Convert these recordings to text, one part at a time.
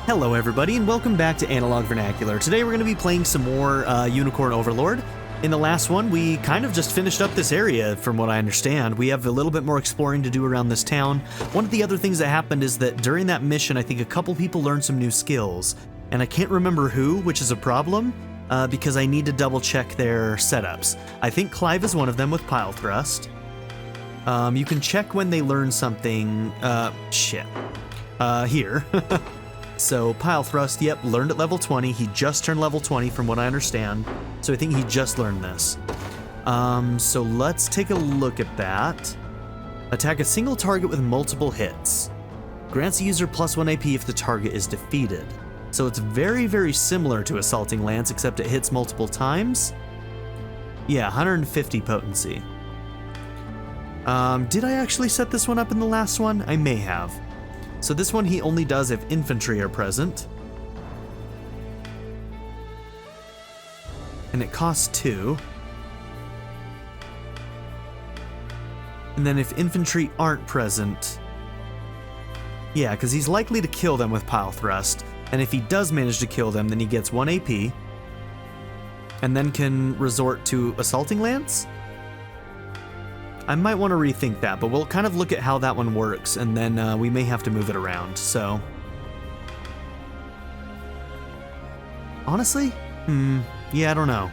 Hello everybody and welcome back to Analog Vernacular. Today we're going to be playing some more Unicorn Overlord. In the last one we kind of just finished up this area from what I understand. We have a little bit more exploring to do around this town. One of the other things that happened is that during that mission I think a couple people learned some new skills. And I can't remember who, which is a problem because I need to double check their setups. I think Clive is one of them with Pile Thrust. You can check when they learn something, here. So Pile Thrust, yep, learned at level 20. He just turned level 20 from what I understand. So I think he just learned this. So let's take a look at that. Attack a single target with multiple hits. Grants the user +1 AP if the target is defeated. So it's very, very similar to Assaulting Lance, except it hits multiple times. Yeah, 150 potency. Did I actually set this one up in the last one? I may have. So this one he only does if infantry are present. And it costs 2. And then if infantry aren't present... Yeah, because he's likely to kill them with Pile Thrust. And if he does manage to kill them, then he gets 1 AP. And then can resort to Assaulting Lance? I might want to rethink that, but we'll kind of look at how that one works, and then we may have to move it around, so... Honestly? Yeah, I don't know.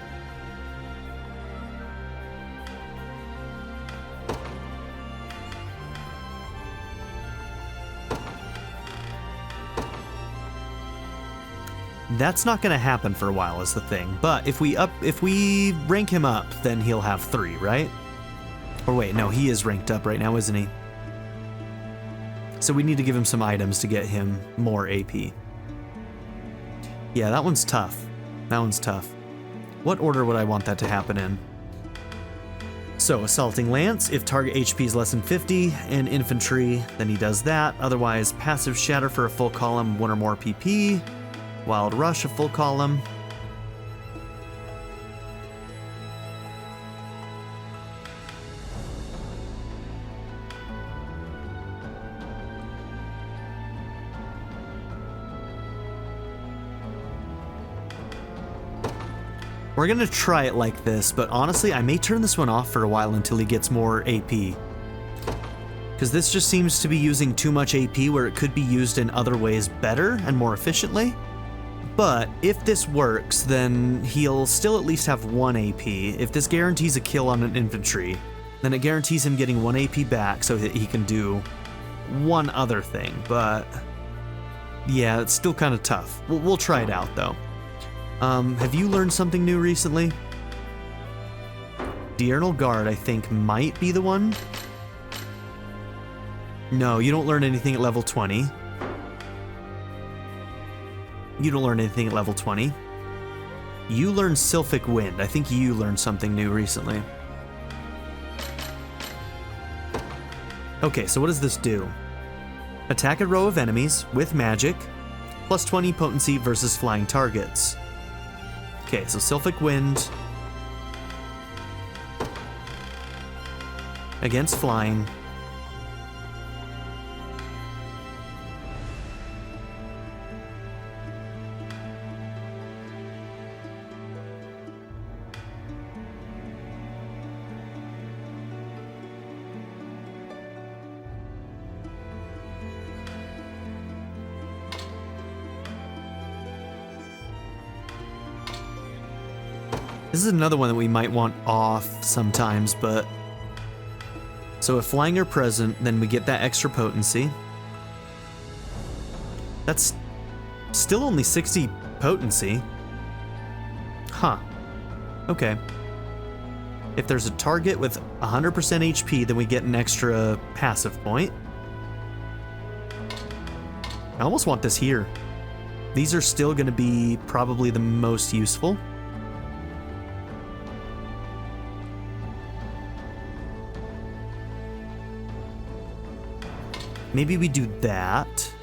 That's not going to happen for a while is the thing, but if we rank him up, then he'll have 3, right? Or wait, no, he is ranked up right now, isn't he? So we need to give him some items to get him more AP. Yeah, that one's tough. That one's tough. What order would I want that to happen in? So, Assaulting Lance, if target HP is less than 50, and Infantry, then he does that. Otherwise, Passive Shatter for a full column, 1 or more PP. Wild Rush, a full column. We're gonna try it like this, but honestly, I may turn this one off for a while until he gets more AP. Because this just seems to be using too much AP where it could be used in other ways better and more efficiently. But if this works, then he'll still at least have 1 AP. If this guarantees a kill on an infantry, then it guarantees him getting 1 AP back so that he can do one other thing. But yeah, it's still kind of tough. We'll try it out though. Have you learned something new recently? Diurnal Guard, I think, might be the one. No, you don't learn anything at level 20. You don't learn anything at level 20. You learn Sylphic Wind. I think you learned something new recently. Okay, so what does this do? Attack a row of enemies with magic, +20 potency versus flying targets. Okay, so Sylphic Wind against flying. This is another one that we might want off sometimes, but... So if flying are present, then we get that extra potency. That's still only 60 potency. Huh. Okay. If there's a target with 100% HP, then we get an extra passive point. I almost want this here. These are still going to be probably the most useful. Maybe we do that.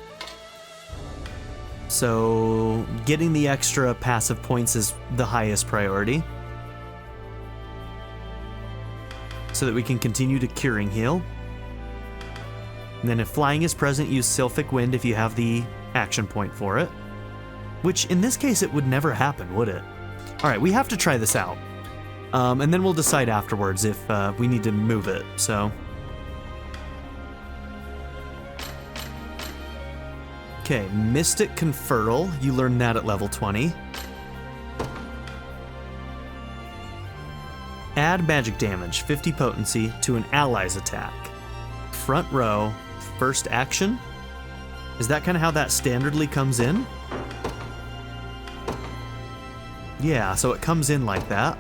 So getting the extra passive points is the highest priority. So that we can continue to Curing Heal. And then if flying is present, use Sylphic Wind if you have the action point for it. Which, in this case, it would never happen, would it? Alright, we have to try this out. And then we'll decide afterwards if we need to move it, so... Okay, Mystic Conferral. You learned that at level 20. Add magic damage, 50 potency, to an ally's attack. Front row, first action? Is that kind of how that standardly comes in? Yeah, so it comes in like that.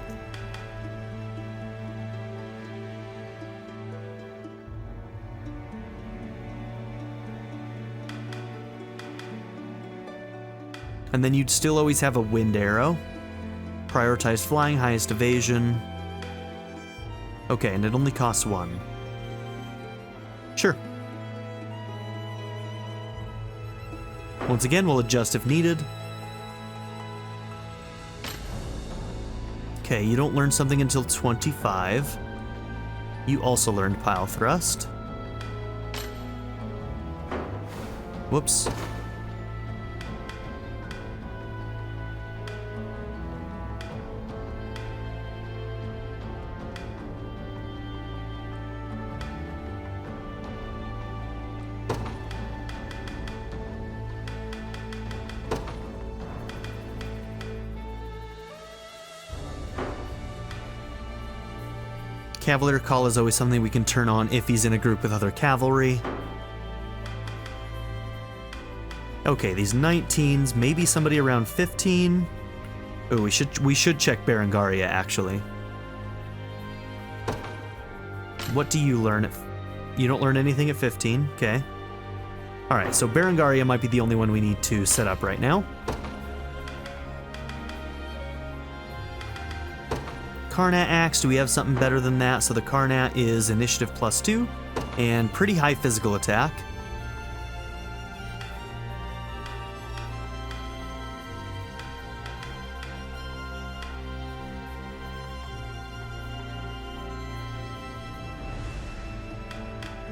And then you'd still always have a wind arrow. Prioritize flying, highest evasion. Okay, and it only costs 1. Sure. Once again, we'll adjust if needed. Okay, you don't learn something until 25. You also learned Pile Thrust. Whoops. Cavalier Call is always something we can turn on if he's in a group with other cavalry. Okay, these 19s, maybe somebody around 15. Oh, we should check Berengaria, actually. What do you learn you don't learn anything at 15? Okay. Alright, so Berengaria might be the only one we need to set up right now. Karnat Axe, do we have something better than that? So the Karnat is initiative +2 and pretty high physical attack.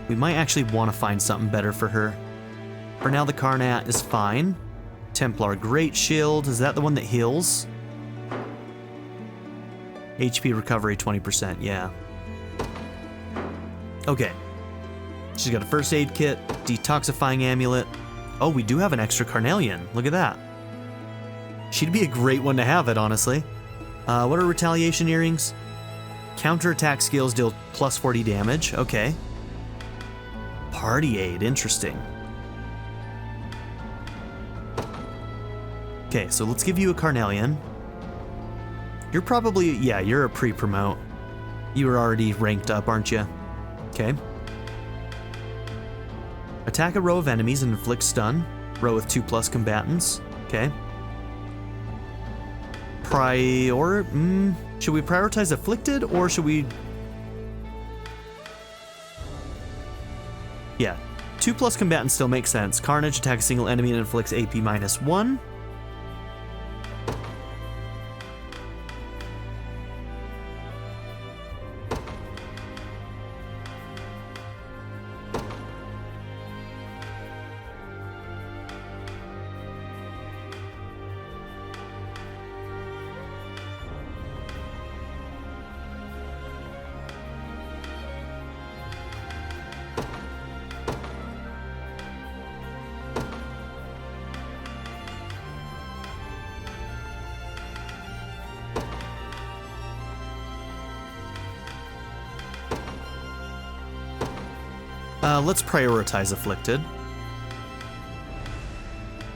We might actually want to find something better for her. For now, the Karnat is fine. Templar Great Shield, is that the one that heals? HP recovery 20%, yeah. Okay. She's got a first aid kit, detoxifying amulet. Oh, we do have an extra Carnelian. Look at that. She'd be a great one to have it, honestly. What are retaliation earrings? Counterattack skills deal +40 damage. Okay. Party aid, interesting. Okay, so let's give you a Carnelian. You're probably, yeah, you're a pre-promote. You were already ranked up, aren't you? Okay. Attack a row of enemies and inflict stun. Row with 2+ combatants. Okay. Should we prioritize afflicted, or should we... Yeah, 2+ combatants still makes sense. Carnage, attack a single enemy and inflicts AP -1. Let's prioritize afflicted.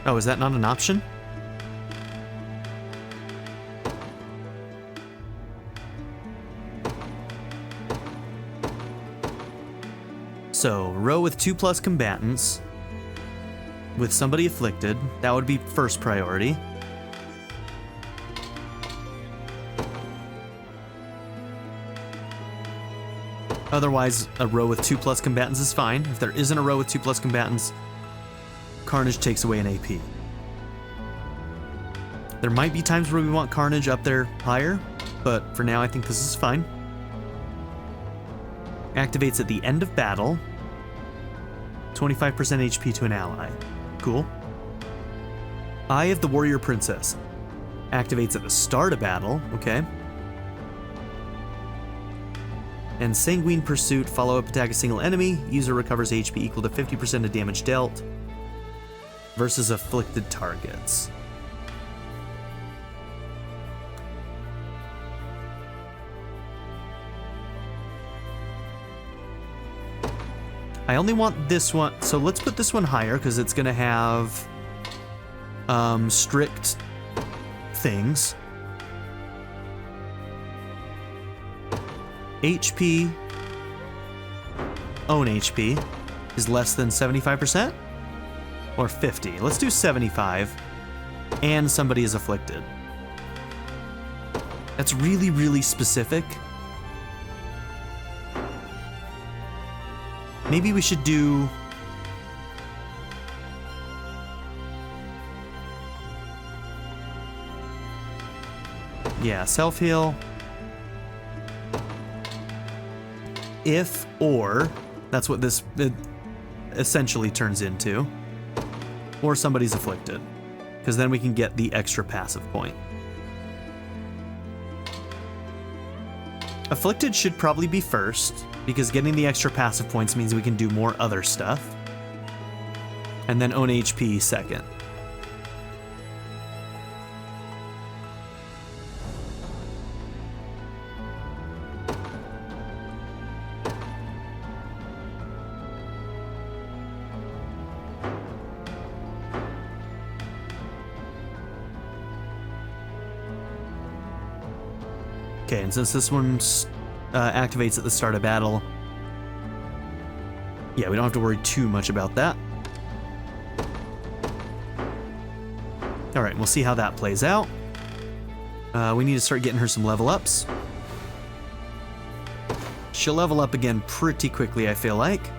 Oh, is that not an option? So, row with 2+ combatants. With somebody afflicted, that would be first priority. Otherwise, a row with 2+ combatants is fine. If there isn't a row with 2+ combatants, Carnage takes away an AP. There might be times where we want Carnage up there higher, but for now I think this is fine. Activates at the end of battle. 25% HP to an ally. Cool. Eye of the Warrior Princess. Activates at the start of battle. Okay. And Sanguine Pursuit. Follow-up attack a single enemy. User recovers HP equal to 50% of damage dealt. Versus afflicted targets. I only want this one, so let's put this one higher because it's gonna have strict things. HP, own HP is less than 75%? Or 50. Let's do 75. And somebody is afflicted. That's really, really specific. Maybe we should do... Yeah, self-heal. If, or, that's what this essentially turns into. Or somebody's afflicted. Because then we can get the extra passive point. Afflicted should probably be first, because getting the extra passive points means we can do more other stuff. And then own HP second. Okay, and since this one activates at the start of battle, yeah, we don't have to worry too much about that. All right, we'll see how that plays out. We need to start getting her some level ups. She'll level up again pretty quickly, I feel like.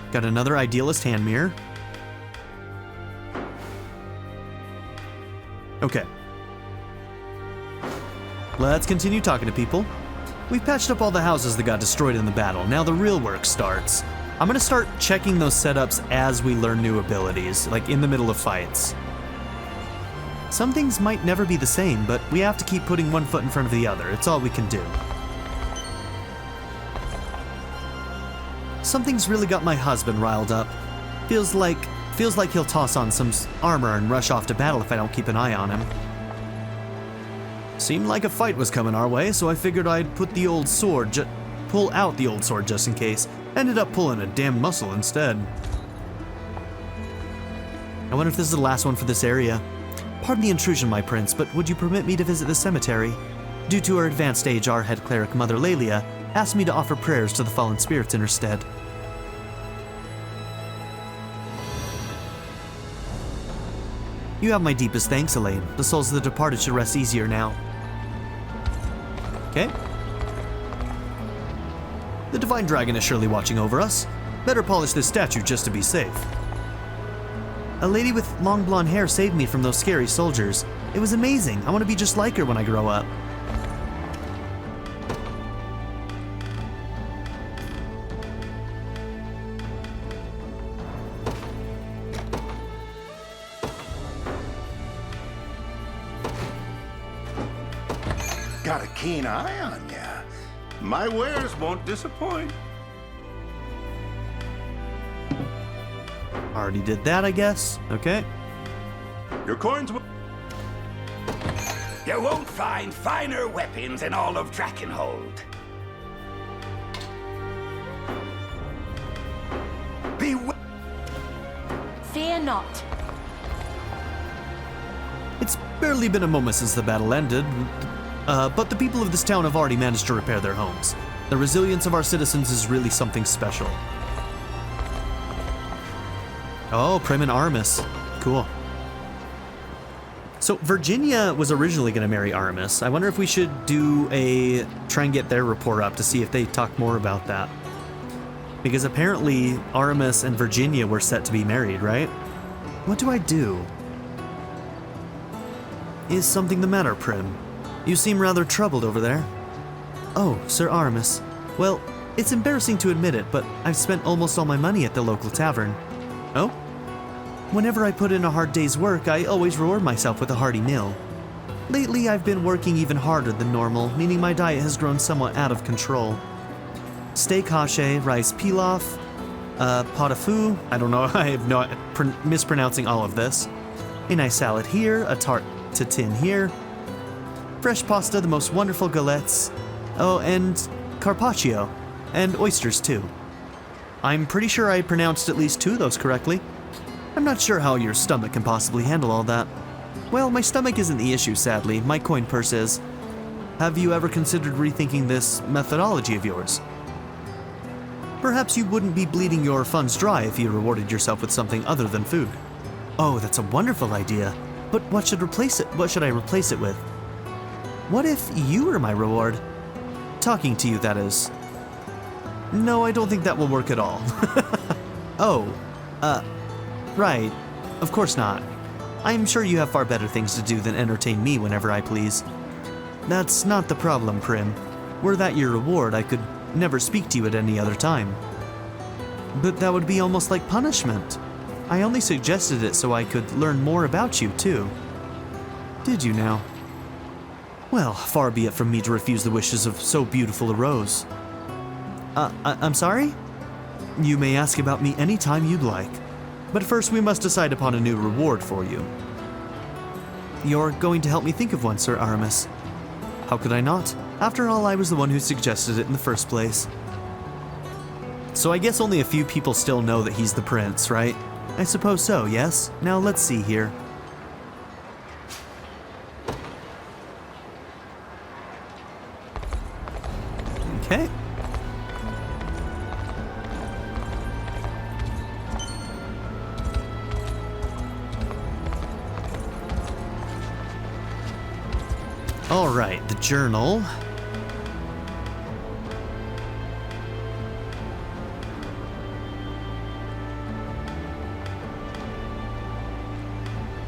Got another Idealist hand mirror. Okay. Let's continue talking to people. We've patched up all the houses that got destroyed in the battle. Now the real work starts. I'm gonna start checking those setups as we learn new abilities, like in the middle of fights. Some things might never be the same, but we have to keep putting one foot in front of the other. It's all we can do. Something's really got my husband riled up. Feels like he'll toss on some armor and rush off to battle if I don't keep an eye on him. Seemed like a fight was coming our way, so I figured I'd pull out the old sword just in case. Ended up pulling a damn muscle instead. I wonder if this is the last one for this area. Pardon the intrusion, my prince, but would you permit me to visit the cemetery? Due to her advanced age, our head cleric, Mother Lelia, asked me to offer prayers to the fallen spirits in her stead. You have my deepest thanks, Alain. The souls of the departed should rest easier now. Okay. The Divine Dragon is surely watching over us. Better polish this statue just to be safe. A lady with long blonde hair saved me from those scary soldiers. It was amazing. I want to be just like her when I grow up. Got a keen eye on ya. My wares won't disappoint. Already did that, I guess. Okay. Your coins will... You won't find finer weapons in all of Drakenhold. Fear not. It's barely been a moment since the battle ended, but the people of this town have already managed to repair their homes. The resilience of our citizens is really something special. Oh, Prim and Armis. Cool. So Virginia was originally going to marry Armis. I wonder if we should try and get their rapport up to see if they talk more about that. Because apparently Armis and Virginia were set to be married, right? What do I do? Is something the matter, Prim? You seem rather troubled over there. Oh, Sir Aramis. Well, it's embarrassing to admit it, but I've spent almost all my money at the local tavern. Oh? Whenever I put in a hard day's work, I always reward myself with a hearty meal. Lately, I've been working even harder than normal, meaning my diet has grown somewhat out of control. Steak hache, rice pilaf, pot au feu, I don't know, I have no mispronouncing all of this. A nice salad here, a tarte tatin here, fresh pasta, the most wonderful galettes, oh, and carpaccio, and oysters too. I'm pretty sure I pronounced at least 2 of those correctly. I'm not sure how your stomach can possibly handle all that. Well, my stomach isn't the issue, sadly. My coin purse is. Have you ever considered rethinking this methodology of yours? Perhaps you wouldn't be bleeding your funds dry if you rewarded yourself with something other than food. Oh, that's a wonderful idea. But what should I replace it with? What if you were my reward? Talking to you, that is. No, I don't think that will work at all. Oh, right. Of course not. I'm sure you have far better things to do than entertain me whenever I please. That's not the problem, Prim. Were that your reward, I could never speak to you at any other time. But that would be almost like punishment. I only suggested it so I could learn more about you, too. Did you now? Well, far be it from me to refuse the wishes of so beautiful a rose. I'm sorry? You may ask about me any time you'd like. But first we must decide upon a new reward for you. You're going to help me think of one, Sir Aramis. How could I not? After all, I was the one who suggested it in the first place. So I guess only a few people still know that he's the prince, right? I suppose so, yes? Now let's see here. Okay. All right, the journal.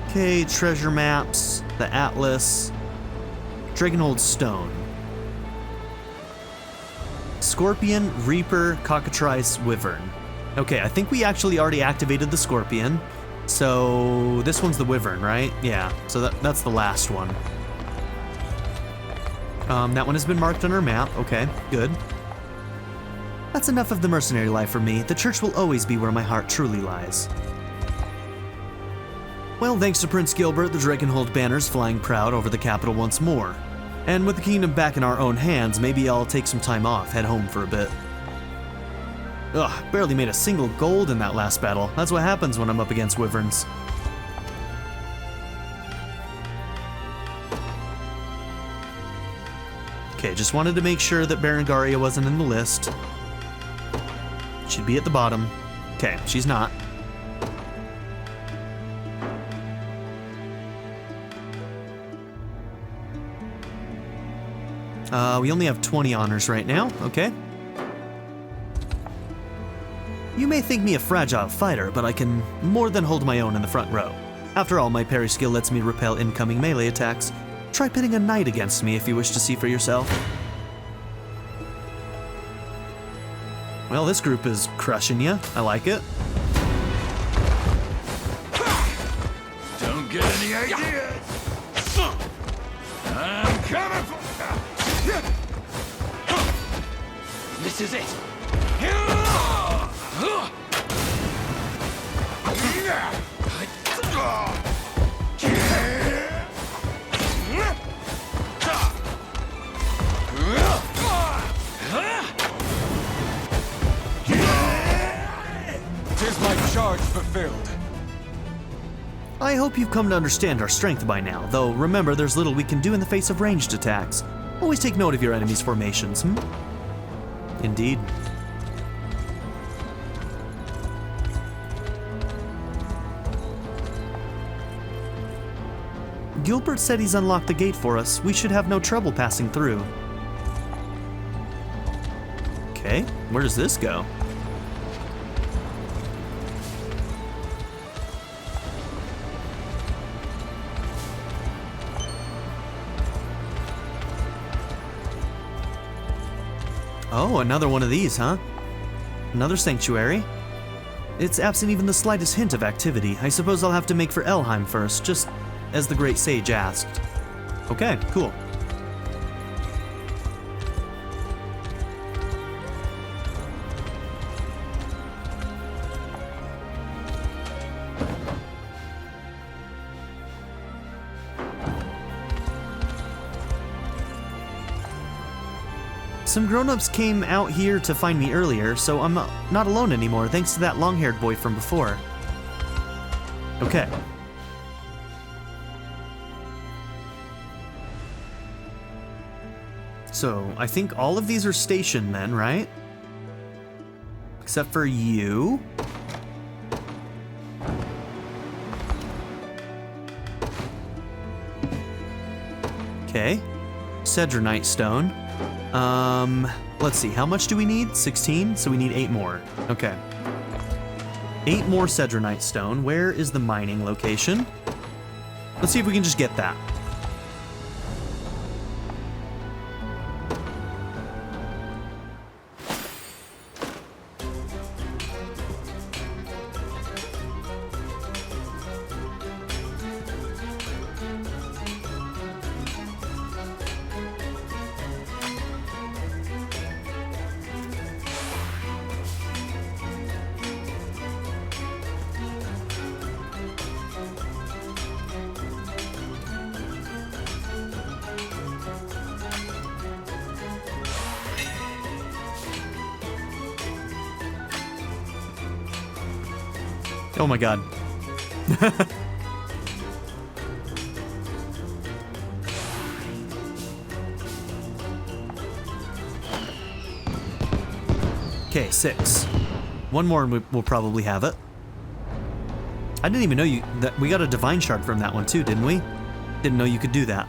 Okay, treasure maps, the atlas, Drakenhold stone. Scorpion, Reaper, Cockatrice, Wyvern. Okay, I think we actually already activated the Scorpion. So this one's the Wyvern, right? Yeah, so that's the last one. That one has been marked on our map. Okay, good. That's enough of the mercenary life for me. The church will always be where my heart truly lies. Well, thanks to Prince Gilbert, the Drakenhold banner's flying proud over the capital once more. And with the kingdom back in our own hands, maybe I'll take some time off, head home for a bit. Ugh, barely made a single gold in that last battle. That's what happens when I'm up against wyverns. Okay, just wanted to make sure that Berengaria wasn't in the list. She'd be at the bottom. Okay, she's not. We only have 20 honors right now, okay. You may think me a fragile fighter, but I can more than hold my own in the front row. After all, my parry skill lets me repel incoming melee attacks. Try pitting a knight against me if you wish to see for yourself. Well, this group is crushing you. I like it. Don't get any ideas. I'm coming for... This is it. Tis my charge fulfilled. I hope you've come to understand our strength by now, though remember there's little we can do in the face of ranged attacks. Always take note of your enemy's formations, Indeed. Gilbert said he's unlocked the gate for us. We should have no trouble passing through. Okay, where does this go? Oh, another one of these, huh? Another sanctuary. It's absent even the slightest hint of activity. I suppose I'll have to make for Elheim first, just as the great sage asked. Okay, cool. Some grown-ups came out here to find me earlier, so I'm not alone anymore, thanks to that long-haired boy from before. Okay. So, I think all of these are stationed then, right? Except for you. Okay. Cedronite stone. Let's see, how much do we need? 16? So we need 8 more. Okay. 8 more Cedronite stone. Where is the mining location? Let's see if we can just get that. Oh my god. Okay, 6. One more and we'll probably have it. I didn't even know that we got a divine shard from that one too, didn't we? Didn't know you could do that.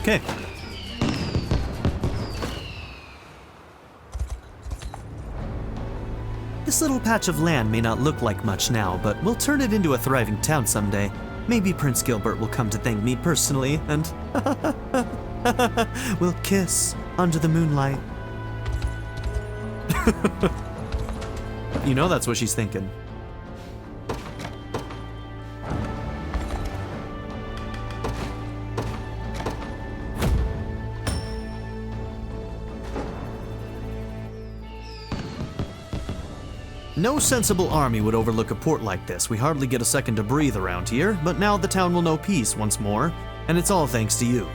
Okay. This little patch of land may not look like much now, but we'll turn it into a thriving town someday. Maybe Prince Gilbert will come to thank me personally, and we'll kiss under the moonlight. You know that's what she's thinking. No sensible army would overlook a port like this. We hardly get a second to breathe around here, but now the town will know peace once more, and it's all thanks to you.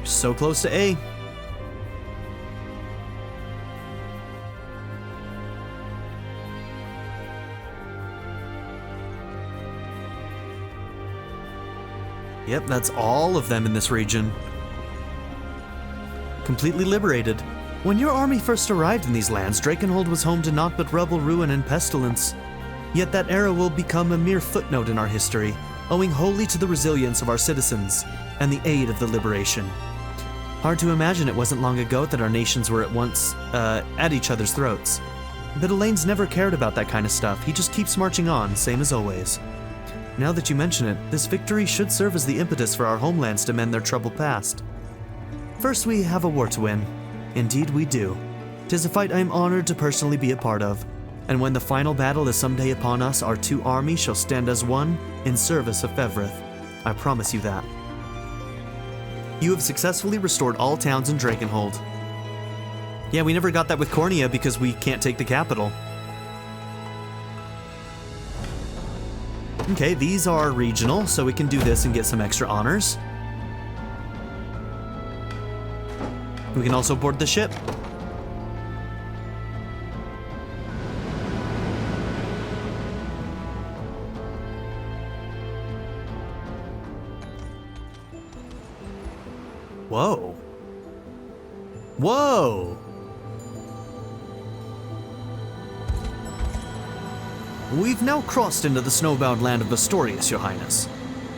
So close to A. Yep, that's all of them in this region. Completely liberated. When your army first arrived in these lands, Drakenhold was home to naught but rubble, ruin, and pestilence. Yet that era will become a mere footnote in our history, owing wholly to the resilience of our citizens and the aid of the liberation. Hard to imagine it wasn't long ago that our nations were at once, at each other's throats. But Alain's never cared about that kind of stuff. He just keeps marching on, same as always. Now that you mention it, this victory should serve as the impetus for our homelands to mend their troubled past. First, we have a war to win. Indeed we do. 'Tis a fight I am honored to personally be a part of, and when the final battle is someday upon us, our 2 armies shall stand as one in service of Fevrith. I promise you that. You have successfully restored all towns in Drakenhold. Yeah, we never got that with Cornea because we can't take the capital. Okay, these are regional, so we can do this and get some extra honors. We can also board the ship. Whoa. Whoa! We've now crossed into the snowbound land of Astorius, Your Highness.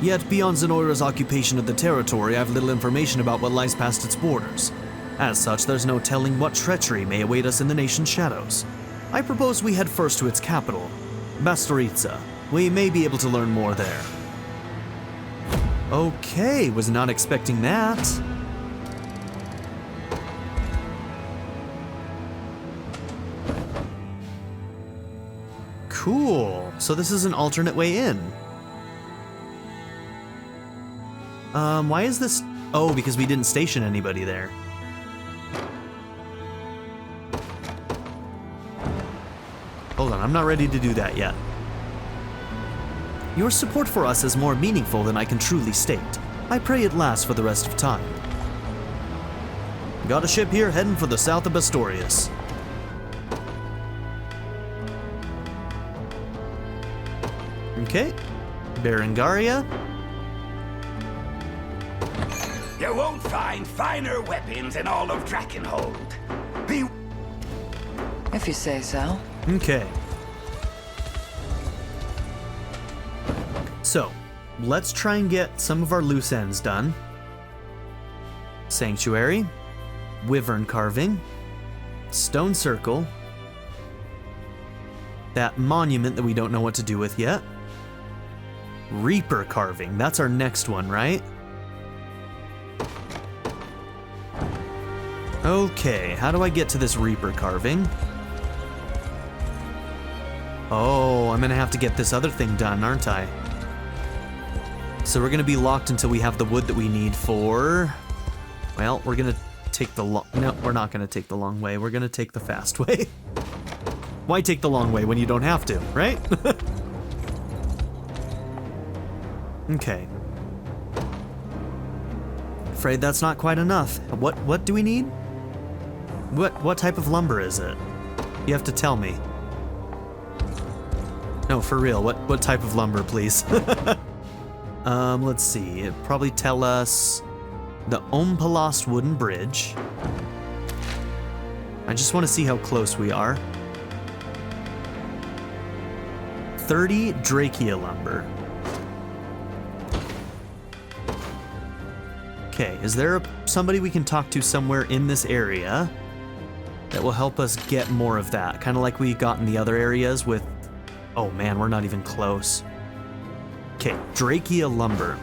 Yet beyond Zenoira's occupation of the territory, I have little information about what lies past its borders. As such, there's no telling what treachery may await us in the nation's shadows. I propose we head first to its capital, Bastoritza. We may be able to learn more there. Okay, was not expecting that. Cool. So this is an alternate way in. Why is this? Oh, because we didn't station anybody there. Hold on, I'm not ready to do that yet. Your support for us is more meaningful than I can truly state. I pray it lasts for the rest of time. Got a ship here heading for the south of Astorius. Okay, Berengaria. You won't find finer weapons in all of Drakenhold. Be... If you say so. Okay. So, let's try and get some of our loose ends done. Sanctuary, Wyvern carving, Stone Circle, that monument that we don't know what to do with yet. Reaper carving, that's our next one, right? Okay, how do I get to this Reaper carving? Oh, I'm gonna have to get this other thing done, aren't I? So we're gonna be locked until we have the wood that we need for... Well, we're gonna take the long... No, we're not gonna take the long way. We're gonna take the fast way. Why take the long way when you don't have to, right? Okay. Afraid that's not quite enough. What do we need? What type of lumber is it? You have to tell me. No, for real, what type of lumber, please? Let's see. It'd probably tell us the Ompalost wooden bridge. I just want to see how close we are. 30 Drachia lumber. Okay, is there somebody we can talk to somewhere in this area that will help us get more of that? Kind of like we got in the other areas with... Oh man, we're not even close. Okay, Drachia lumber.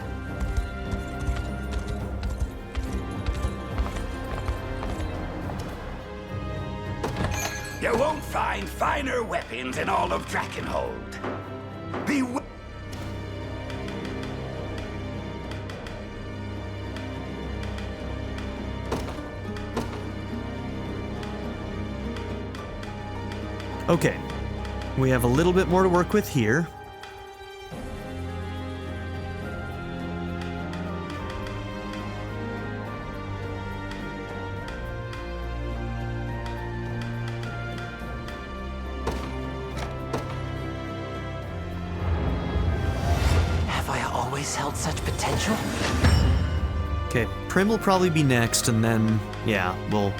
You won't find finer weapons in all of Drakenhold. Be... Okay, we have a little bit more to work with here. Have I always held such potential? Okay, Prim will probably be next, and then, yeah, we'll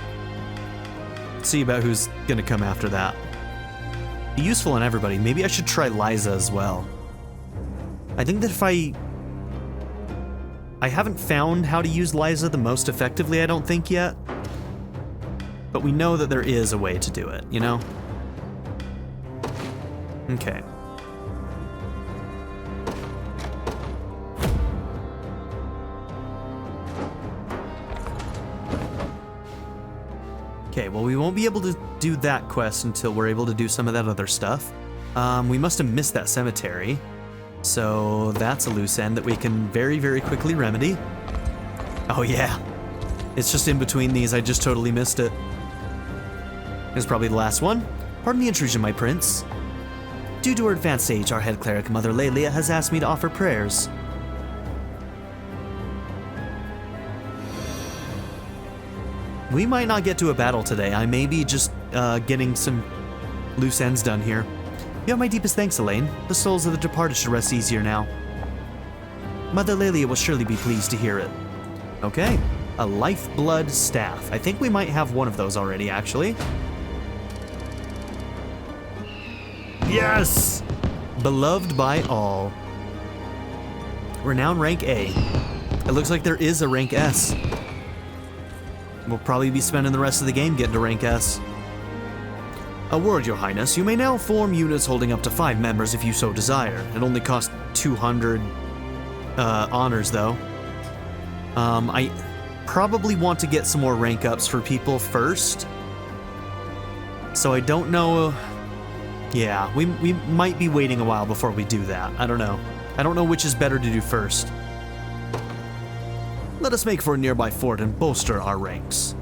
see about who's gonna come after that. Be useful on everybody. Maybe I should try Liza as well. I think that if I haven't found how to use Liza the most effectively, I don't think yet. But we know that there is a way to do it, you know? Okay. Okay, well, we won't be able to do that quest until we're able to do some of that other stuff. We must have missed that cemetery. So that's a loose end that we can very, very quickly remedy. Oh yeah. It's just in between these, I just totally missed it. This is probably the last one. Pardon the intrusion, my prince. Due to her advanced age, our head cleric, Mother Lelia, has asked me to offer prayers. We might not get to a battle today. I may be just getting some loose ends done here. You have my deepest thanks, Alain. The souls of the departed should rest easier now. Mother Lelia will surely be pleased to hear it. Okay, a lifeblood staff. I think we might have one of those already, actually. Yes! Beloved by all. Renown rank A. It looks like there is a rank S. We'll probably be spending the rest of the game getting to rank S. A word, Your Highness. You may now form units holding up to 5 members if you so desire. It only costs 200 honors, though. I probably want to get some more rank ups for people first. So I don't know. Yeah, we might be waiting a while before we do that. I don't know. I don't know which is better to do first. Let us make for a nearby fort and bolster our ranks.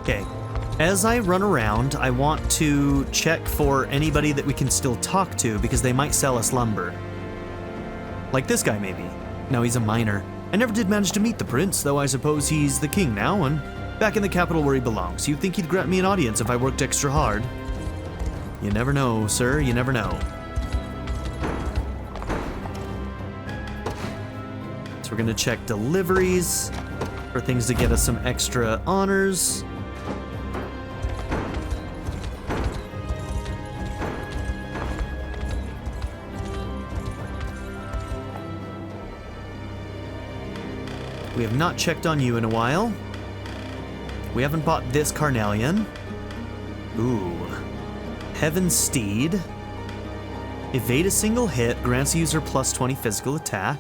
Okay. As I run around, I want to check for anybody that we can still talk to because they might sell us lumber. Like this guy, maybe. No, he's a miner. I never did manage to meet the prince, though I suppose he's the king now and back in the capital where he belongs. You'd think he'd grant me an audience if I worked extra hard. You never know, sir. You never know. So we're gonna check deliveries for things to get us some extra honors. We have not checked on you in a while. We haven't bought this carnelian. Ooh. Heaven Steed. Evade a single hit, grants the user plus 20 physical attack.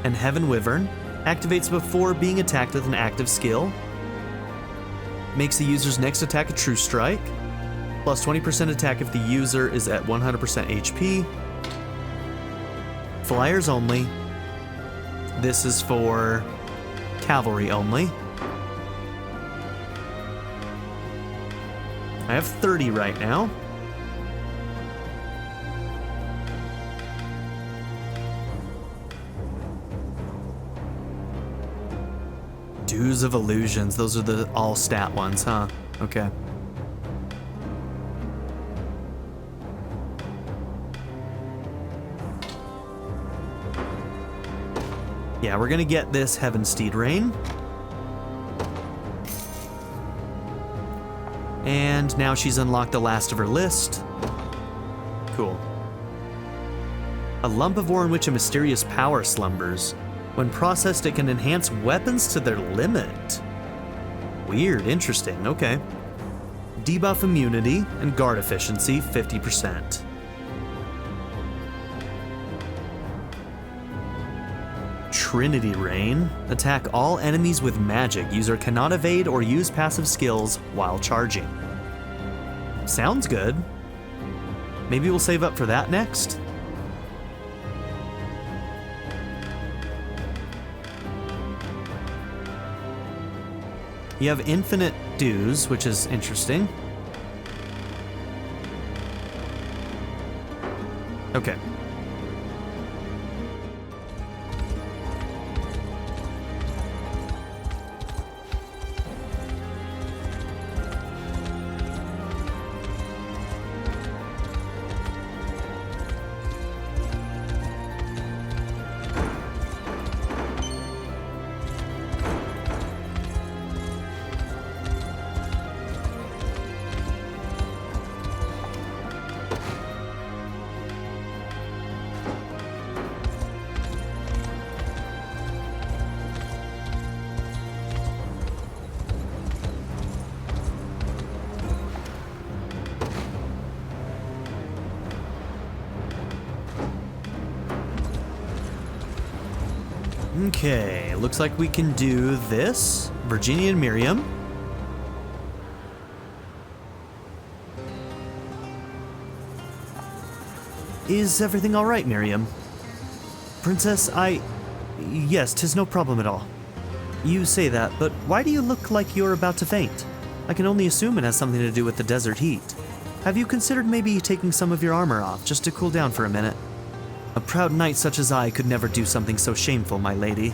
And Heaven Wyvern. Activates before being attacked with an active skill. Makes the user's next attack a true strike. Plus 20% attack if the user is at 100% HP. Flyers only. This is for cavalry only. I have 30 right now. Dues of Illusions. Those are the all stat ones, huh? Okay. Yeah, we're gonna get this Heaven Steed Rain. And now she's unlocked the last of her list. Cool. A lump of ore in which a mysterious power slumbers. When processed, it can enhance weapons to their limit. Weird, interesting, okay. Debuff immunity and guard efficiency, 50%. Trinity Rain. Attack all enemies with magic. User cannot evade or use passive skills while charging. Sounds good. Maybe we'll save up for that next? You have infinite dues, which is interesting. Okay. Okay, looks like we can do this. Virginia and Miriam. Is everything all right, Miriam? Princess, Yes, 'tis no problem at all. You say that, but why do you look like you're about to faint? I can only assume it has something to do with the desert heat. Have you considered maybe taking some of your armor off, just to cool down for a minute? A proud knight such as I could never do something so shameful, my lady.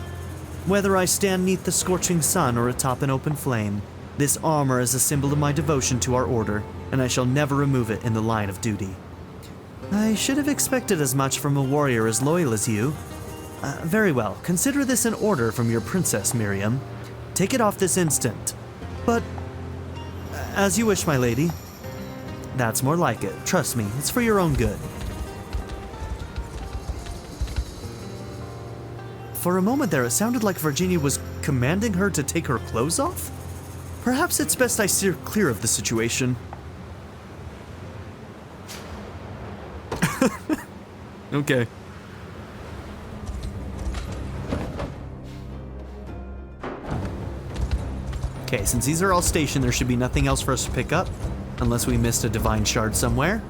Whether I stand neath the scorching sun or atop an open flame, this armor is a symbol of my devotion to our order, and I shall never remove it in the line of duty. I should have expected as much from a warrior as loyal as you. Very well, consider this an order from your princess, Miriam. Take it off this instant. But, as you wish, my lady. That's more like it. Trust me, it's for your own good. For a moment there, it sounded like Virginia was commanding her to take her clothes off? Perhaps it's best I steer clear of the situation. Okay. Okay, since these are all stationed, there should be nothing else for us to pick up, unless we missed a divine shard somewhere.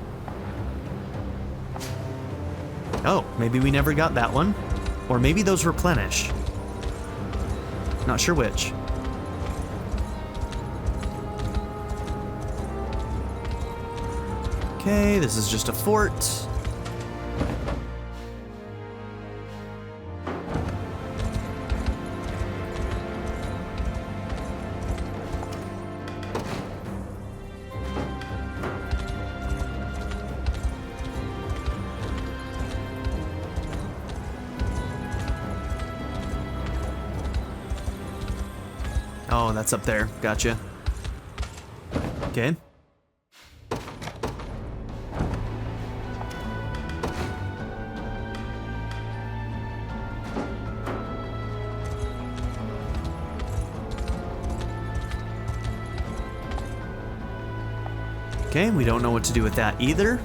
Oh, maybe we never got that one. Or maybe those replenish. Not sure which. Okay, this is just a fort. Oh, that's up there. Gotcha. Okay. Okay, we don't know what to do with that either.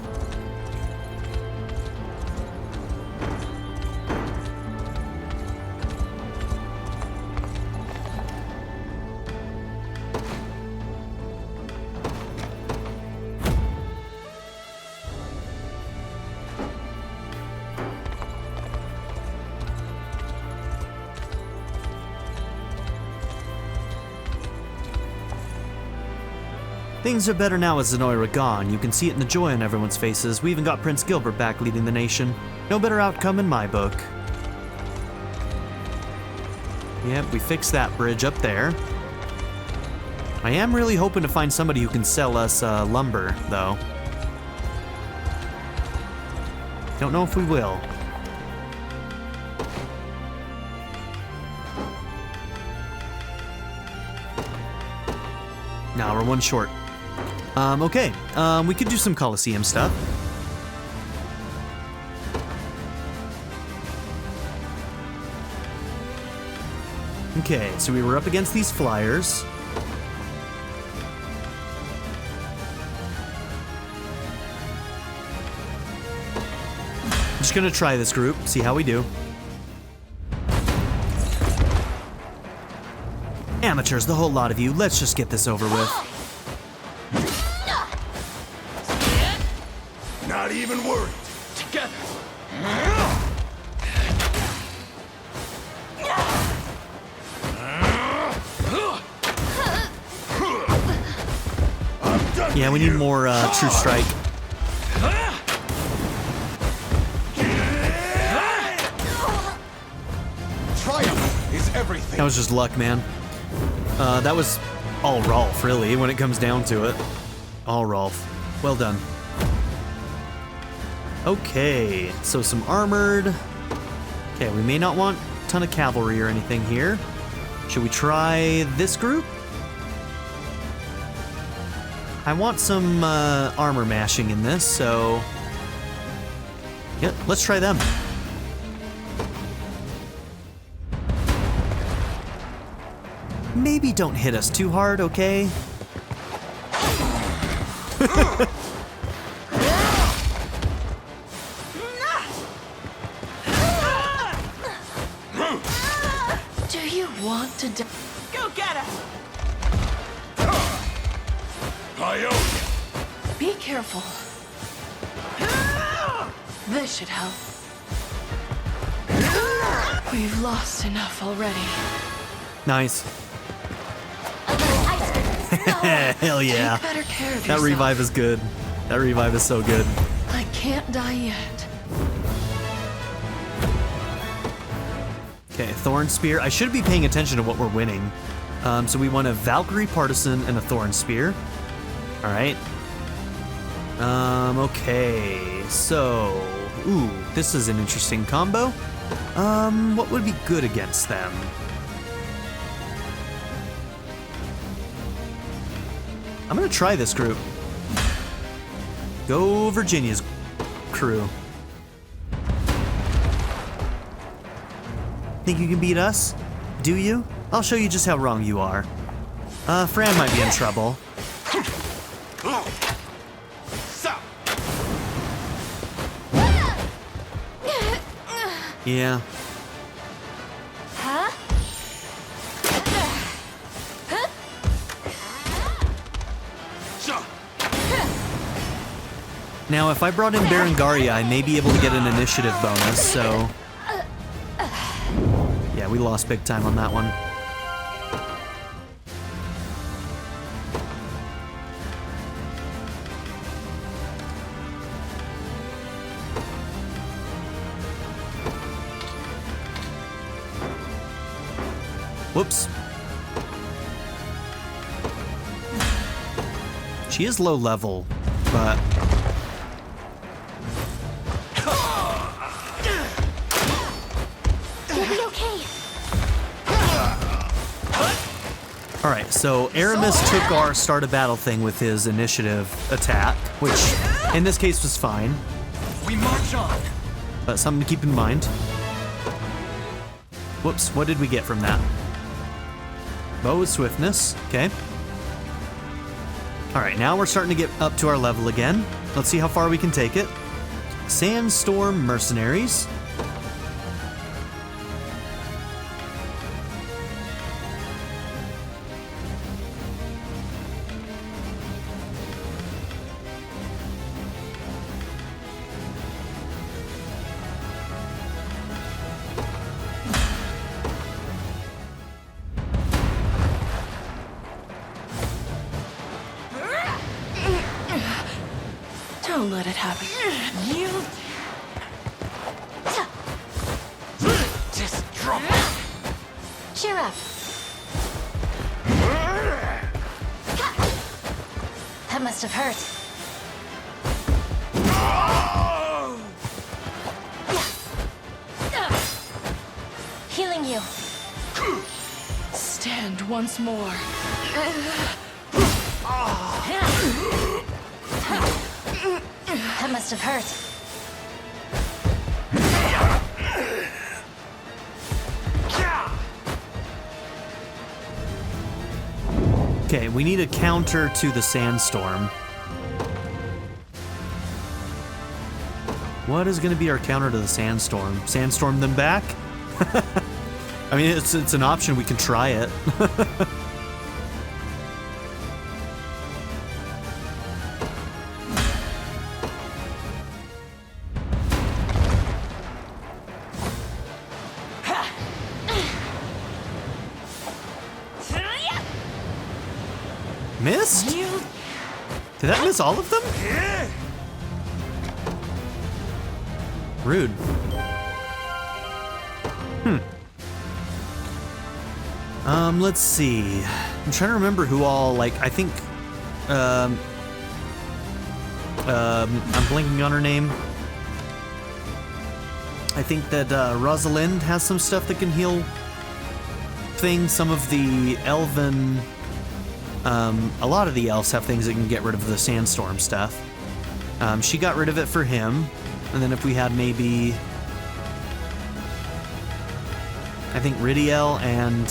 Things are better now with Zenoira gone. You can see it in the joy on everyone's faces. We even got Prince Gilbert back leading the nation. No better outcome in my book. Yep, we fixed that bridge up there. I am really hoping to find somebody who can sell us lumber, though. Don't know if we will. Nah, we're one short. Okay. We could do some Coliseum stuff. Okay, so we were up against these flyers. I'm just gonna try this group, see how we do. Amateurs, the whole lot of you. Let's just get this over with. Not even worried. Together. Yeah, we need more True Strike. Triumph is everything. That was just luck, man. That was all Rolf, really, when it comes down to it. All Rolf. Well done. Okay, so some armored. Okay, we may not want a ton of cavalry or anything here. Should we try this group? I want some armor mashing in this, so... Yep, let's try them. Maybe don't hit us too hard, okay? Do you want to die? Go get her! I owe you. Be careful. This should help. We've lost enough already. Nice. A little ice. Hell yeah. Take better care of That yourself. revive is good. That revive is so good. I can't die yet. Okay, Thorn Spear. I should be paying attention to what we're winning. So we want a Valkyrie Partisan and a Thorn Spear. All right. Okay. So, ooh, this is an interesting combo. What would be good against them? I'm gonna try this group. Go Virginia's crew. Think you can beat us? Do you? I'll show you just how wrong you are. Fran might be in trouble. Yeah. Huh? Now, if I brought in Berengaria, I may be able to get an initiative bonus, so... Yeah, we lost big time on that one. Whoops. She is low level, but... You'll be okay. Alright, so Aramis took our start a battle thing with his initiative attack, which in this case was fine, We march on. but something to keep in mind. Whoops, what did we get from that? Bow with swiftness, okay. Alright, now we're starting to get up to our level again. Let's see how far we can take it. Sandstorm Mercenaries. Don't let it happen. You Just drop. cheer up. That must have hurt. Healing you. Stand once more. That must have hurt. Okay, we need a counter to the Sandstorm. What is going to be our counter to the Sandstorm? Sandstorm them back? I mean, it's an option. We can try it. Missed? Did that miss all of them? Rude. Let's see. I'm trying to remember who all, like, I think, I'm blanking on her name. I think that, Rosalind has some stuff that can heal things. Some of the elven, a lot of the elves have things that can get rid of the sandstorm stuff. She got rid of it for him. And then if we had maybe, I think Ridiel and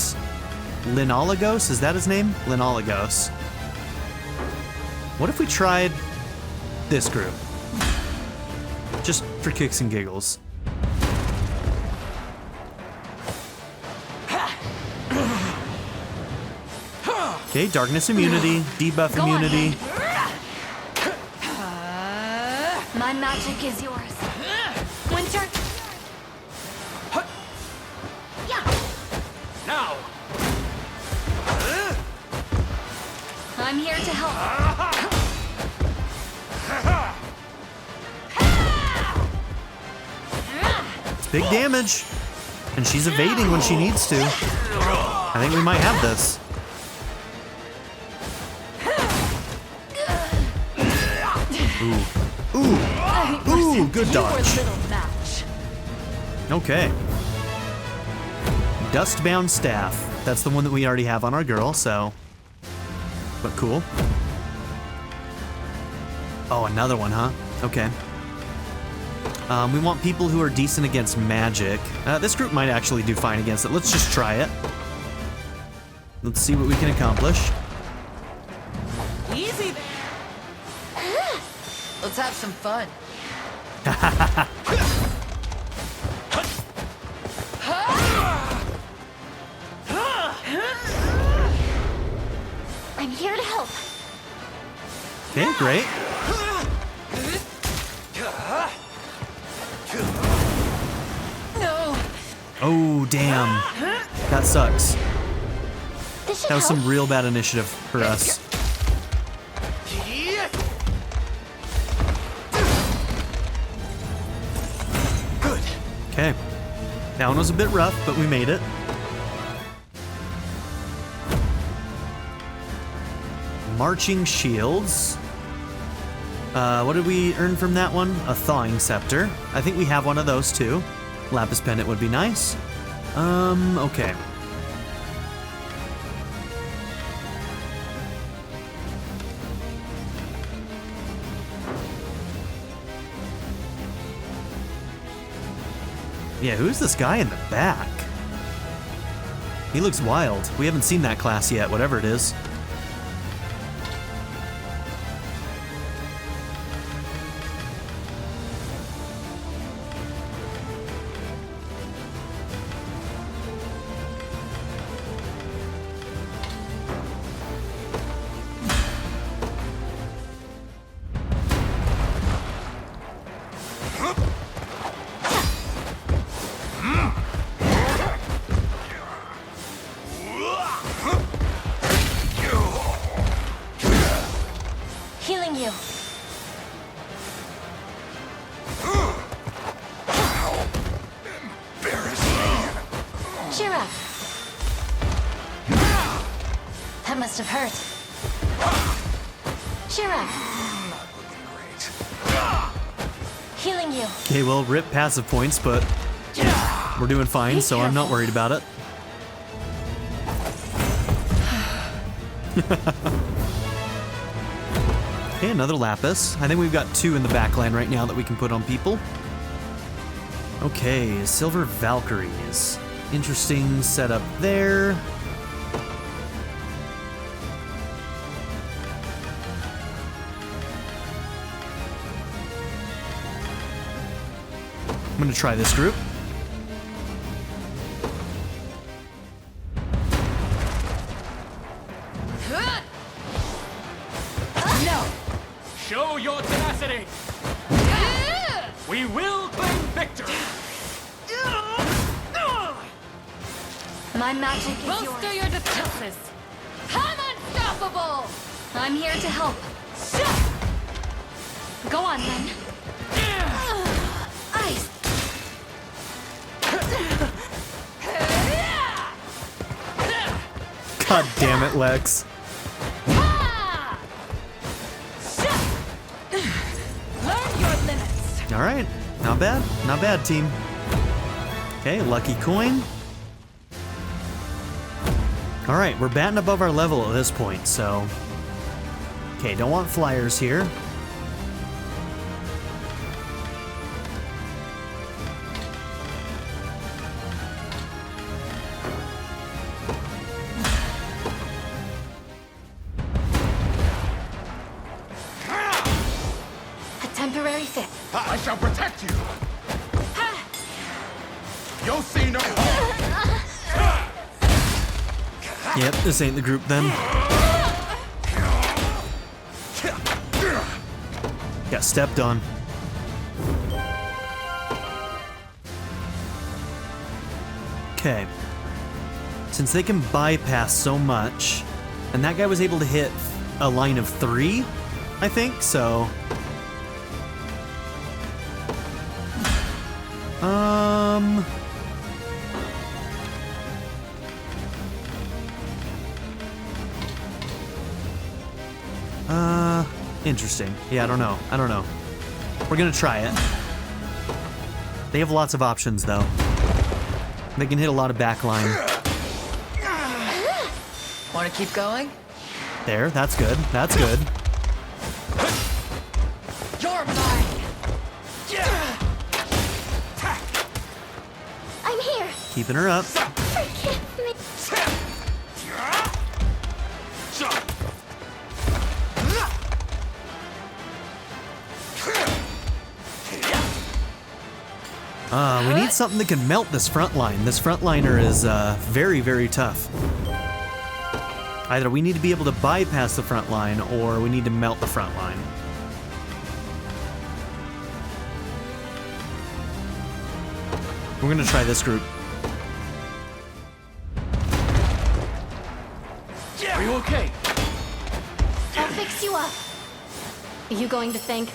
Linolagos, is that his name? Linolagos. What if we tried this group? Just for kicks and giggles. Okay, darkness immunity, debuff Go on. immunity. My magic is yours. Winter. Yeah. Now! I'm here to help. It's big damage. And she's evading when she needs to. I think we might have this. Ooh, good dodge. Okay. Dustbound Staff. That's the one that we already have on our girl, so. But cool. Oh, another one, huh? Okay. We want people who are decent against magic. This group might actually do fine against it. Let's just try it. Let's see what we can accomplish. Easy there. Let's have some fun. I'm here to help. Okay, great. No. Oh, damn. That sucks. This should That was help. some real bad initiative for us. Good. Okay. That one was a bit rough, but we made it. Marching shields. What did we earn from that one? A thawing scepter. I think we have one of those too. Lapis pendant would be nice. Okay. Yeah, who's this guy in the back? He looks wild. We haven't seen that class yet, whatever it is. Healing you. Cheer up. That must have hurt. Cheer up. Healing you. Okay, well, rip passive points, but we're doing fine, so I'm not worried about it. Okay, another lapis. I think we've got 2 in the backline right now that we can put on people. Okay, silver Valkyries. Interesting setup there. I'm gonna try this group. No. Show your tenacity. We will claim victory. My magic is Bolster yours. your defenses. I'm unstoppable. I'm here to help. Go on then. Ice. God damn it, Lex. Learn your limits. All right, not bad. Not bad, team. Okay, lucky coin. All right, we're batting above our level at this point, so. Okay, don't want flyers here. A temporary fix. I shall protect you. You'll see no harm. Yep, this ain't the group then. Got stepped on. Okay. Since they can bypass so much, and that guy was able to hit a line of 3, I think, so... Interesting. Yeah, I don't know. We're gonna try it. They have lots of options, though. They can hit a lot of backline. Want to keep going? There, that's good. That's good. You're mine! I'm here. Keeping her up. Forgive me. We need something that can melt this front line. This frontliner is very, very tough. Either we need to be able to bypass the front line, or we need to melt the front line. We're gonna try this group. Are you okay? I'll fix you up. Are you going to think?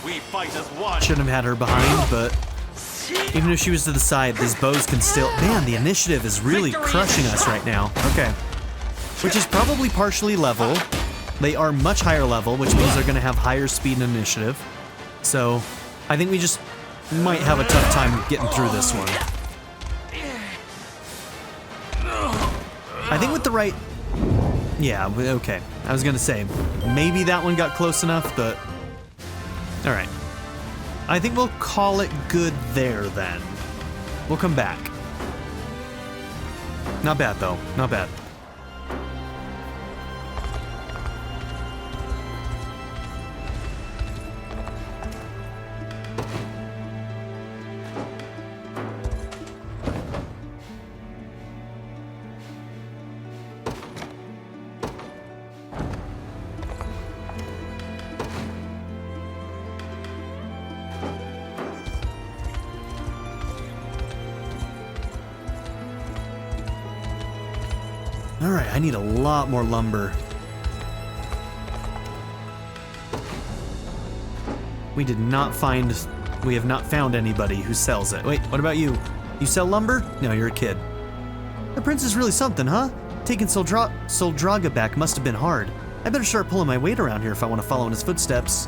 We fight as one. Shouldn't have had her behind, but even if she was to the side, these bows can still... Man, the initiative is really crushing us right now. Okay. Which is probably partially level. They are much higher level, which means they're going to have higher speed and initiative. So, I think we just might have a tough time getting through this one. I think with the right... Yeah, okay. I was going to say, maybe that one got close enough, but... Alright. I think we'll call it good there, then. We'll come back. Not bad, though. Not bad. Alright, I need a lot more lumber. We have not found anybody who sells it. Wait, what about you? You sell lumber? No, you're a kid. The prince is really something, huh? Taking Soldraga back must have been hard. I better start pulling my weight around here if I want to follow in his footsteps.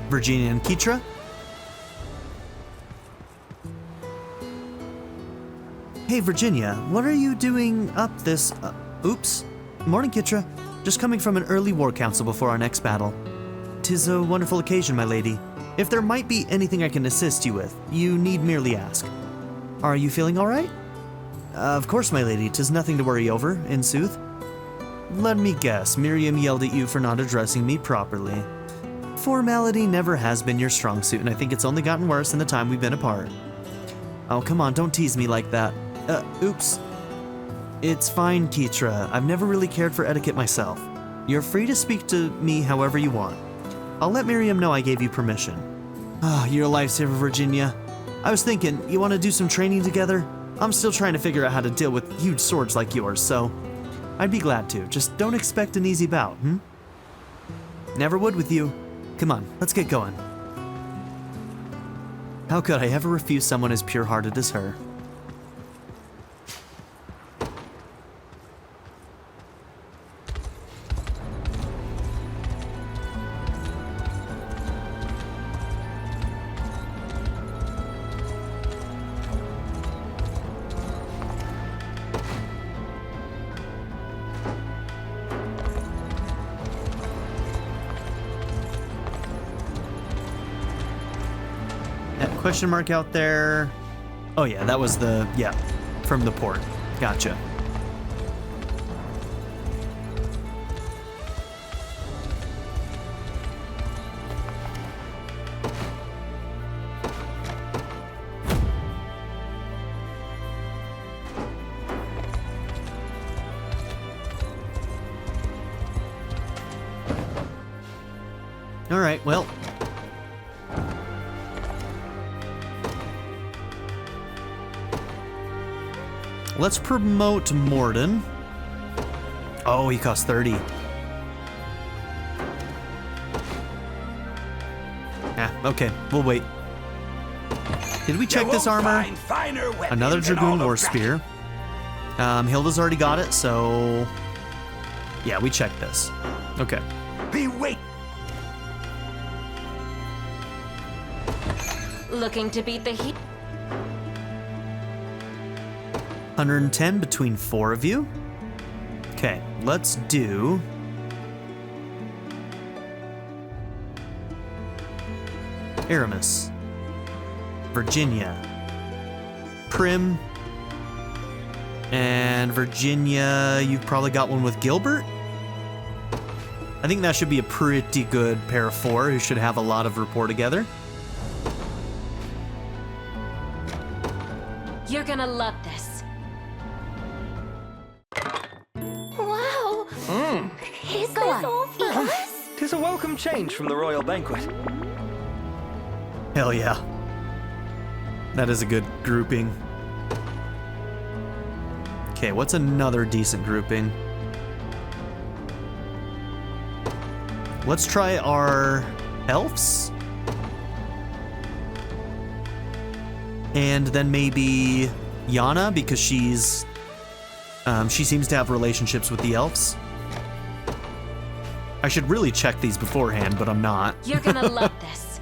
Virginia and Keitra? Hey Virginia, what are you doing up this... oops. Morning Keitra. Just coming from an early war council before our next battle. 'Tis a wonderful occasion, my lady. If there might be anything I can assist you with, you need merely ask. Are you feeling alright? Of course, my lady, 'tis nothing to worry over, in sooth. Let me guess, Miriam yelled at you for not addressing me properly. Formality never has been your strong suit, and I think it's only gotten worse in the time we've been apart. Oh, come on, don't tease me like that. Oops. It's fine, Keitra. I've never really cared for etiquette myself. You're free to speak to me however you want. I'll let Miriam know I gave you permission. Ah, you're a lifesaver, Virginia. I was thinking, you want to do some training together? I'm still trying to figure out how to deal with huge swords like yours, so I'd be glad to. Just don't expect an easy bout, Never would with you. Come on, let's get going. How could I ever refuse someone as pure-hearted as her? Question mark out there. Oh yeah, that was the, from the port. Gotcha. Alright, well. Let's promote Morden. Oh, he costs 30. Okay, we'll wait. Did we check this armor? Another Dragoon War Spear. Hilda's already got it, so... Yeah, we checked this. Okay. Looking to beat the heat? 110 between 4 of you. Okay, let's do... Aramis. Virginia. Prim. And Virginia, you've probably got one with Gilbert? I think that should be a pretty good pair of 4 who should have a lot of rapport together. You're gonna love this. Wow! Is this all for us? 'Tis a welcome change from the royal banquet. Hell yeah. That is a good grouping. Okay, what's another decent grouping? Let's try our elves. And then maybe Yana, because she seems to have relationships with the elves. I should really check these beforehand, but I'm not. You're gonna love this.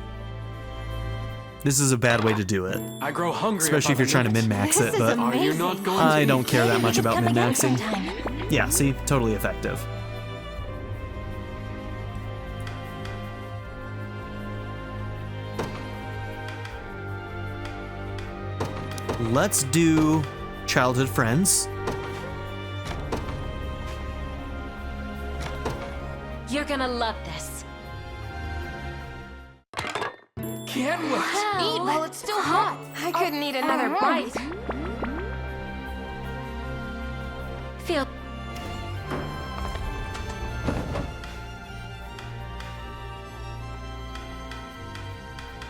This is a bad way to do it. I grow hungry. Especially if you're trying to min-max it, but Are you not going I to don't care that much about Come again min-maxing. sometime. Yeah, see? Totally effective. Let's do childhood friends. You're gonna love this. Can't wait. Eat while it's still hot. I couldn't eat another bite. Feel...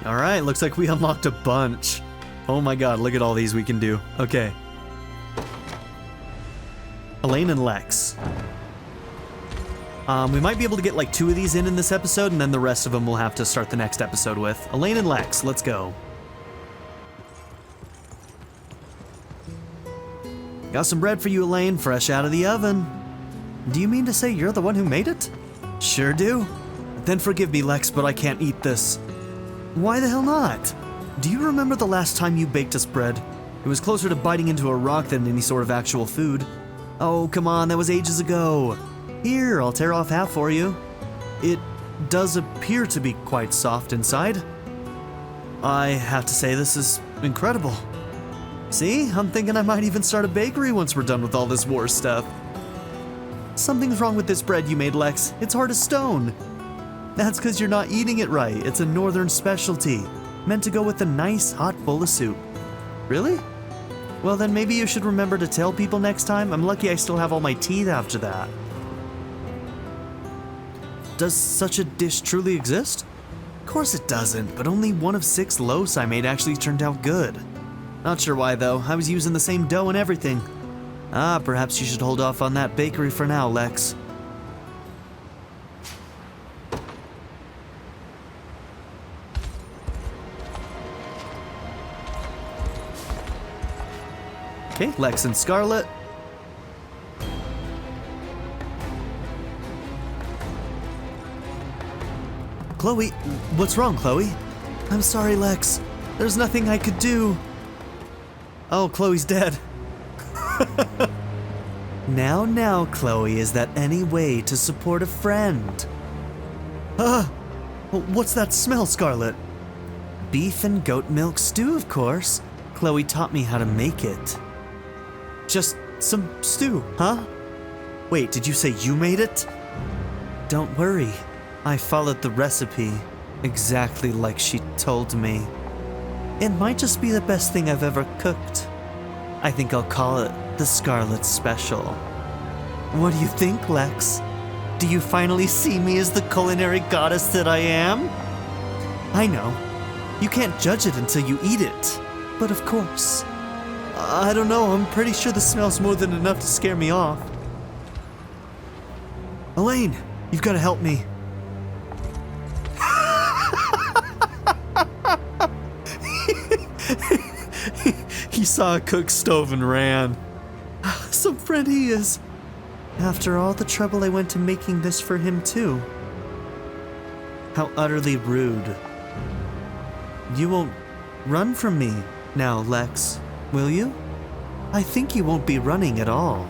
Alright, looks like we unlocked a bunch. Oh my god, look at all these we can do. Okay. Alain and Lex. We might be able to get like 2 of these in this episode, and then the rest of them we'll have to start the next episode with. Alain and Lex, let's go. Got some bread for you, Alain, fresh out of the oven. Do you mean to say you're the one who made it? Sure do. Then forgive me, Lex, but I can't eat this. Why the hell not? Do you remember the last time you baked us bread? It was closer to biting into a rock than any sort of actual food. Oh, come on, that was ages ago. Here, I'll tear off half for you. It does appear to be quite soft inside. I have to say, this is incredible. See, I'm thinking I might even start a bakery once we're done with all this war stuff. Something's wrong with this bread you made, Lex. It's hard as stone. That's because you're not eating it right. It's a northern specialty, meant to go with a nice hot bowl of soup. Really? Well, then maybe you should remember to tell people next time. I'm lucky I still have all my teeth after that. Does such a dish truly exist? Of course it doesn't, but only 1 of 6 loaves I made actually turned out good. Not sure why though, I was using the same dough and everything. Perhaps you should hold off on that bakery for now, Lex. Okay, Lex and Scarlet. Chloe, what's wrong, Chloe? I'm sorry, Lex. There's nothing I could do. Oh, Chloe's dead. Now, Chloe, is that any way to support a friend? What's that smell, Scarlet? Beef and goat milk stew, of course. Chloe taught me how to make it. Just some stew, huh? Wait, did you say you made it? Don't worry. I followed the recipe, exactly like she told me. It might just be the best thing I've ever cooked. I think I'll call it the Scarlet Special. What do you think, Lex? Do you finally see me as the culinary goddess that I am? I know. You can't judge it until you eat it. But of course. I don't know, I'm pretty sure the smell's more than enough to scare me off. Alain, you've got to help me. He saw a cook stove and ran. Some friend he is. After all the trouble I went to making this for him too. How utterly rude. You won't run from me now, Lex, will you? I think you won't be running at all.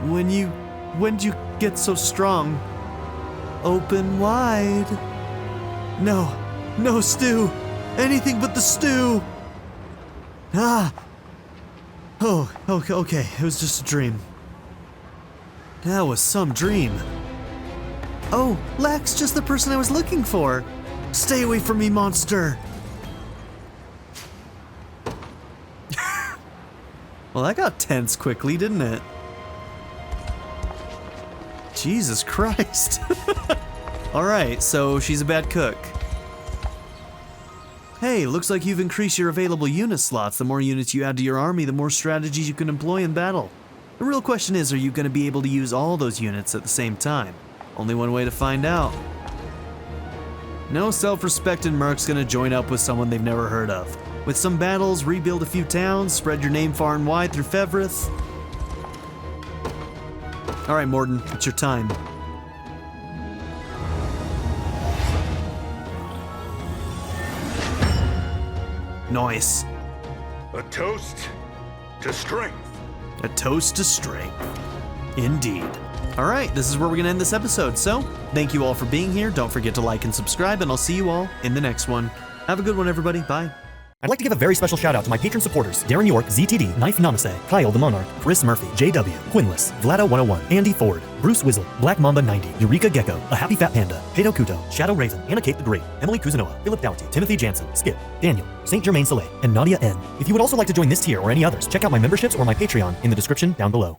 When'd you get so strong? Open wide. No stew. Anything but the stew. Ah. Oh, okay. It was just a dream. That was some dream. Oh, Lex, just the person I was looking for. Stay away from me, monster. Well, that got tense quickly, didn't it? Jesus Christ. Alright, so she's a bad cook. Hey, looks like you've increased your available unit slots. The more units you add to your army, the more strategies you can employ in battle. The real question is, are you going to be able to use all those units at the same time? Only one way to find out. No self-respecting merc's going to join up with someone they've never heard of. With some battles, rebuild a few towns, spread your name far and wide through Fevrith. Alright, Morden, it's your time. Nice. A toast to strength. A toast to strength. Indeed. Alright, this is where we're going to end this episode, so thank you all for being here. Don't forget to like and subscribe, and I'll see you all in the next one. Have a good one, everybody. Bye. I'd like to give a very special shout out to my patron supporters: Darren York, ZTD, Knife Namaste, Kyle the Monarch, Chris Murphy, JW, Quinless, Vlada101, Andy Ford, Bruce Wizzle, Black Mamba 90, Eureka Gecko, A Happy Fat Panda, Pedo Kuto, Shadow Raven, Anna Kate the Great, Emily Kuzanoa, Philip Doughty, Timothy Jansen, Skip, Daniel, St. Germain Soleil, and Nadia N. If you would also like to join this tier or any others, check out my memberships or my Patreon in the description down below.